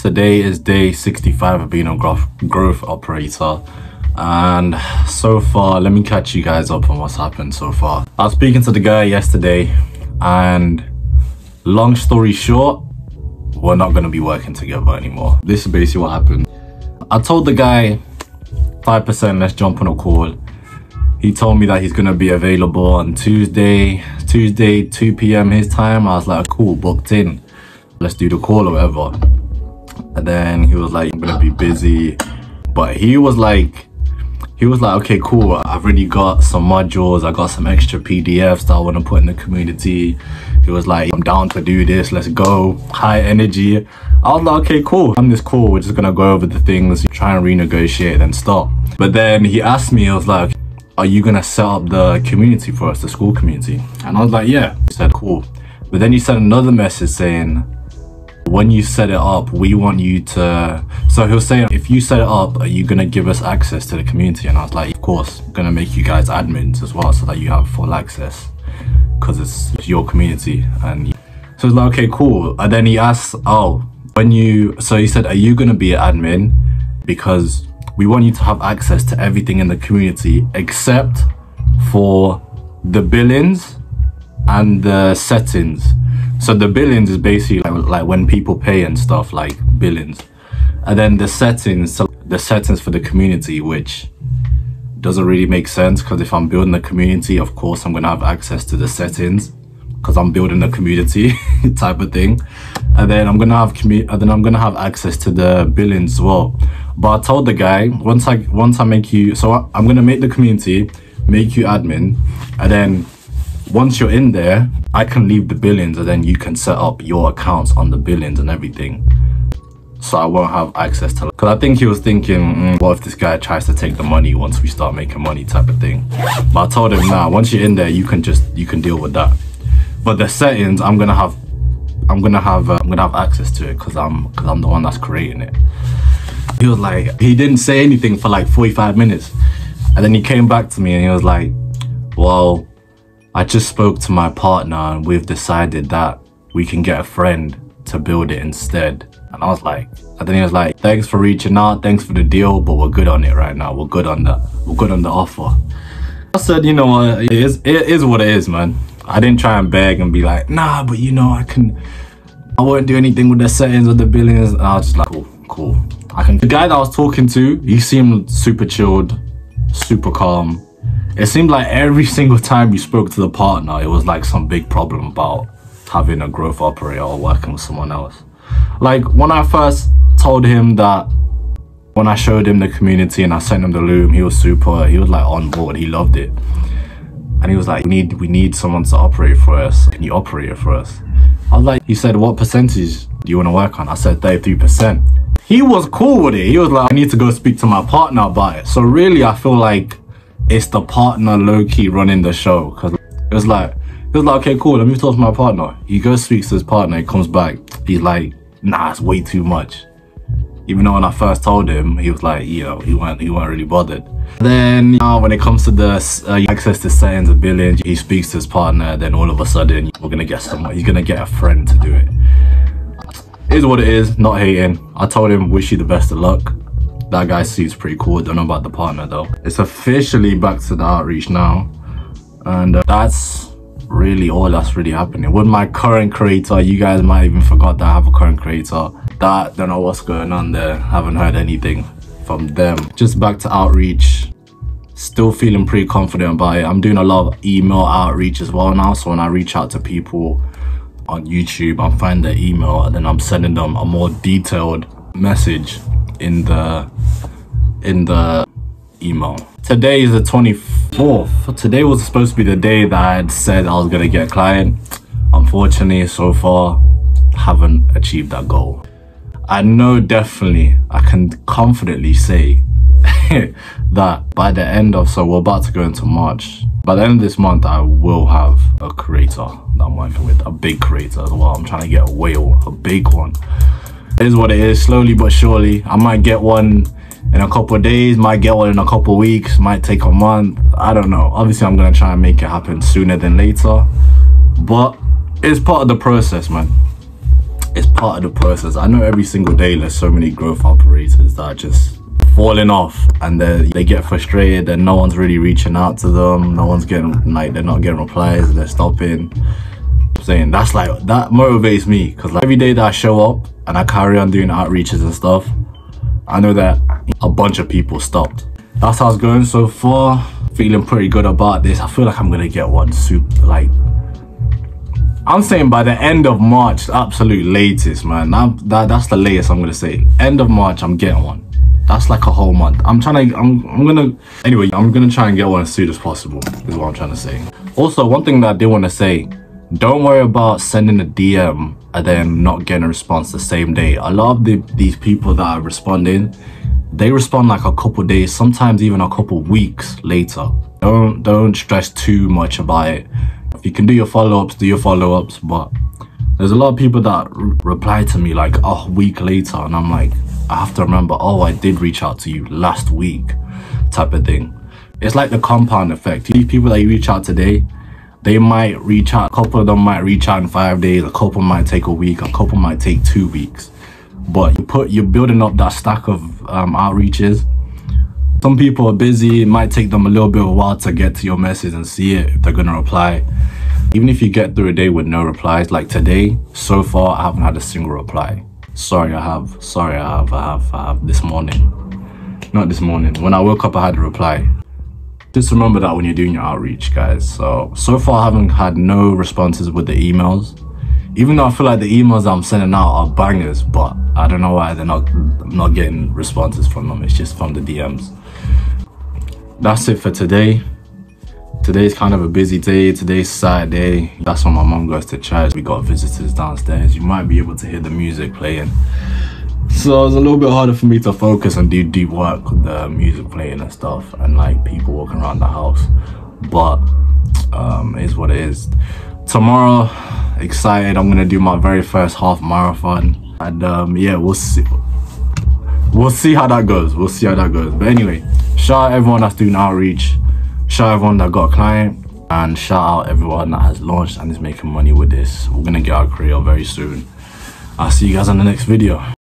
Today is day 65 of being a growth operator, and so far, let me catch you guys up on what's happened so far. I was speaking to the guy yesterday, and long story short, we're not going to be working together anymore. This is basically what happened. I told the guy 5%, let's jump on a call. He told me that he's going to be available on Tuesday 2 p.m. his time. I was like, cool, booked in, let's do the call or whatever. And then he was like, I'm gonna be busy. But he was like, okay, cool, I've already got some modules, I got some extra PDFs that I want to put in the community. He was like, I'm down to do this, let's go, high energy. I was like, okay, cool, on this call we're just gonna go over the things, try and renegotiate and stop. But then he asked me, I was like, are you gonna set up the community for us, the school community? And I was like, yeah. He said, cool. But then he sent another message saying, when you set it up, we want you to, so he was saying, if you set it up, are you gonna give us access to the community? And I was like, of course, I'm gonna make you guys admins as well so that you have full access, because it's your community. And so it's like, okay, cool. And then he asked, oh, so he said, are you gonna be an admin? Because we want you to have access to everything in the community except for the billings and the settings. So the billings is basically like when people pay and stuff, like billings. And then the settings, so the settings for the community, which doesn't really make sense, because if I'm building a community, of course I'm gonna have access to the settings because I'm building a community type of thing. And then I'm gonna have access to the billings as well. But I told the guy, once I make you, so I'm gonna make the community, make you admin, and then once you're in there, I can leave the billings, and then you can set up your accounts on the billings and everything. So I won't have access to, because I think he was thinking, what if this guy tries to take the money once we start making money type of thing. But I told him, nah, once you're in there, you can deal with that. But the settings, I'm gonna have access to it because I'm the one that's creating it. He was like, he didn't say anything for like 45 minutes, and then he came back to me and he was like, well, I just spoke to my partner and we've decided that we can get a friend to build it instead. And I was like, and then he was like, thanks for reaching out, thanks for the deal, but we're good on it right now. We're good on that. We're good on the offer. I said, you know what, it is what it is, man. I didn't try and beg and be like, nah, but you know, I won't do anything with the settings or the billings. And I was just like, cool. The guy that I was talking to, he seemed super chilled, super calm. It seemed like every single time you spoke to the partner, it was like some big problem about having a growth operator or working with someone else. Like when I first told him that, when I showed him the community and I sent him the loom, he was like on board, he loved it. And he was like, we need someone to operate for us. Can you operate it for us? I was like, he said, what percentage do you want to work on? I said 33%. He was cool with it. He was like, I need to go speak to my partner about it. So really, I feel like it's the partner low-key running the show, because it was like, okay, cool, let me talk to my partner. He goes, speaks to his partner, he comes back, he's like, nah, it's way too much. Even though when I first told him, he was like, you know, he weren't really bothered. Then when it comes to the access to settings and billing, he speaks to his partner, then all of a sudden he's gonna get a friend to do it. It is what it is, not hating. I told him, wish you the best of luck. That guy seems pretty cool. Don't know about the partner though. It's officially back to the outreach now, and that's really all that's really happening with my current creator. You guys might even forgot that I have a current creator. Don't know what's going on there. Haven't heard anything from them. Just back to outreach. Still feeling pretty confident about it. I'm doing a lot of email outreach as well now. So when I reach out to people on YouTube, I'm finding their email and then I'm sending them a more detailed message in the email. Today is the 24th. Today was supposed to be the day that I had said I was gonna get a client. Unfortunately, so far, haven't achieved that goal. I know definitely, I can confidently say that by the end of, so we're about to go into March, by the end of this month, I will have a creator that I'm working with, a big creator as well. I'm trying to get a whale, a big one. It is what it is, slowly but surely. I might get one in a couple of days, might get one in a couple of weeks, might take a month, I don't know. Obviously, I'm gonna try and make it happen sooner than later, but it's part of the process, man. it's part of the process. I know every single day there's so many growth operators that are just falling off, and they get frustrated and no one's really reaching out to them. No one's getting, like, they're not getting replies, they're stopping. I'm saying that motivates me, because like every day that I show up and I carry on doing outreaches and stuff, I know that a bunch of people stopped. That's how it's going so far. Feeling pretty good about this. I feel like I'm gonna get one super, like, I'm saying by the end of March, the absolute latest, man. That's the latest I'm gonna say. End of March, I'm getting one. That's like a whole month. I'm gonna try and get one as soon as possible, is what I'm trying to say. Also, one thing that I did want to say, don't worry about sending a DM and then not getting a response the same day. A lot of these people that are responding, they respond like a couple days, sometimes even a couple weeks later. Don't stress too much about it. If you can do your follow-ups, do your follow-ups, but there's a lot of people that reply to me like a week later, and I'm like, I have to remember, oh, I did reach out to you last week, type of thing. It's like the compound effect. These people that you reach out today, they might reach out, a couple of them might reach out in 5 days, a couple might take a week, a couple might take 2 weeks. But you're building up that stack of outreaches. Some people are busy, it might take them a little bit of a while to get to your message and see it, if they're gonna reply. Even if you get through a day with no replies, like today, so far I haven't had a single reply. Sorry, I have this morning. Not this morning. When I woke up, I had a reply. Just remember that when you're doing your outreach, guys. So far I haven't had no responses with the emails. Even though I feel like the emails I'm sending out are bangers, but I don't know why I'm not getting responses from them. It's just from the DMs. That's it for today. Today's kind of a busy day. Today's Saturday. That's when my mom goes to church. We got visitors downstairs. You might be able to hear the music playing. So it's a little bit harder for me to focus and do deep work with the music playing and stuff, and like people walking around the house. But it is what it is. Tomorrow, excited. I'm gonna do my very first half marathon, and yeah, we'll see how that goes. But anyway, shout out everyone that's doing outreach. Shout out everyone that got a client, and shout out everyone that has launched and is making money with this. We're gonna get our career very soon. I'll see you guys on the next video.